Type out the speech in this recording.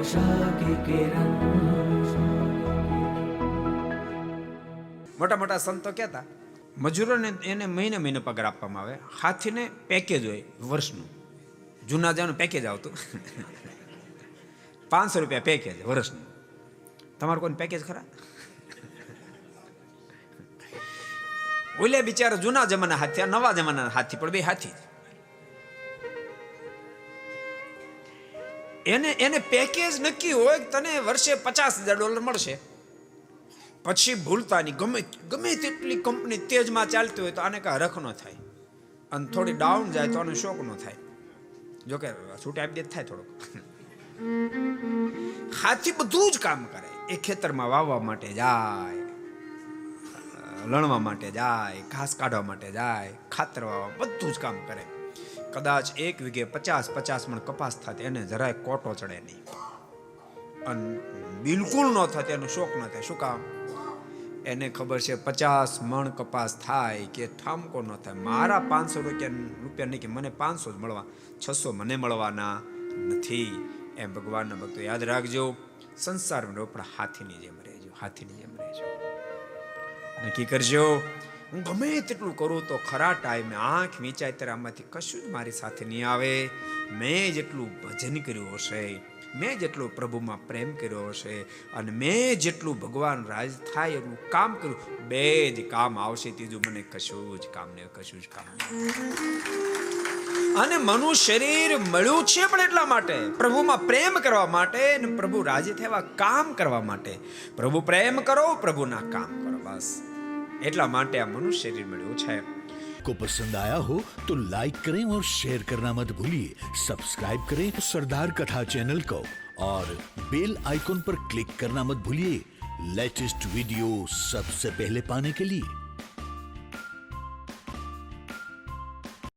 आशा की किरण। મોટા મોટા સંતો કહેતા મજૂરોને એને મહિને મહિને પગાર આપવામાં આવે, હાથીને પેકેજ હોય વર્ષનું. જૂના જવાનું પેકેજ આવતું 500 રૂપિયા પેકેજ વર્ષનું. તમારું કોઈ પેકેજ ખરા? ઓલે બિચારા જૂના જમાના હાથી, આ નવા જમાના હાથી, પણ બે હાથી. એને પેકેજ નક્કી હોય તને વર્ષે $50,000 મળશે. પછી ભૂલતાની ગમે તેટલી કંપની તેજમાં ચાલતી હોય તો આને કાંઈ હરખ ન થાય, અને થોડી ડાઉન જાય તો આને શોક ન થાય. જોકે છૂટ આપી દે થાય થોડુંક. હાથી બધું જ કામ કરે. એ ખેતરમાં વાવવા માટે જાય, લણવા માટે જાય, ઘાસ કાઢવા માટે જાય, ખાતર વાવવા, બધું જ કામ કરે. કદાચ 1 વીઘે 50 મણ કપાસ થાય એને જરાય કોટો ચડે નહીં, અને બિલકુલ ન થાય એનો શોખ ન થાય. શું કામ? એને ખબર છે 50 મણ કપાસ થાય કે ઠામકો ન થાય, મારા 500 રૂપિયા નહીં કે મને 500 જ મળવા, 600 મને મળવાના નથી. એમ ભગવાનના ભક્તો યાદ રાખજો, સંસારમાં રોપડા હાથીની જેમ રહેજો, હાથીની જેમ રહેજો. નક્કી કરજો, હું ગમે તેટલું કરું તો ખરા ટાઈમે આંખ મીચાય ત્યારે આમાંથી કશું જ મારી સાથે નહીં આવે. મેં જેટલું ભજન કર્યું હશે, મેં જેટલો પ્રભુમાં પ્રેમ કર્યો હશે, અને મેં જેટલું ભગવાન રાજ થાય એટલું કામ કર્યું, બે જ કામ આવશે, ત્રીજું મને કશું જ કામ નહીં, કશું જ કામ નહીં. અને મનુષ્ય શરીર મળ્યું છે પણ એટલા માટે, પ્રભુમાં પ્રેમ કરવા માટે, અને પ્રભુ રાજી થવા કામ કરવા માટે. પ્રભુ પ્રેમ કરો, પ્રભુના કામ કરો, બસ એટલા માટે આ મનુષ્ય શરીર મળ્યું છે. को पसंद आया हो तो लाइक करें और शेयर करना मत भूलिए. सब्सक्राइब करें सरदार कथा चैनल को और बेल आइकॉन पर क्लिक करना मत भूलिए लेटेस्ट वीडियो सबसे पहले पाने के लिए.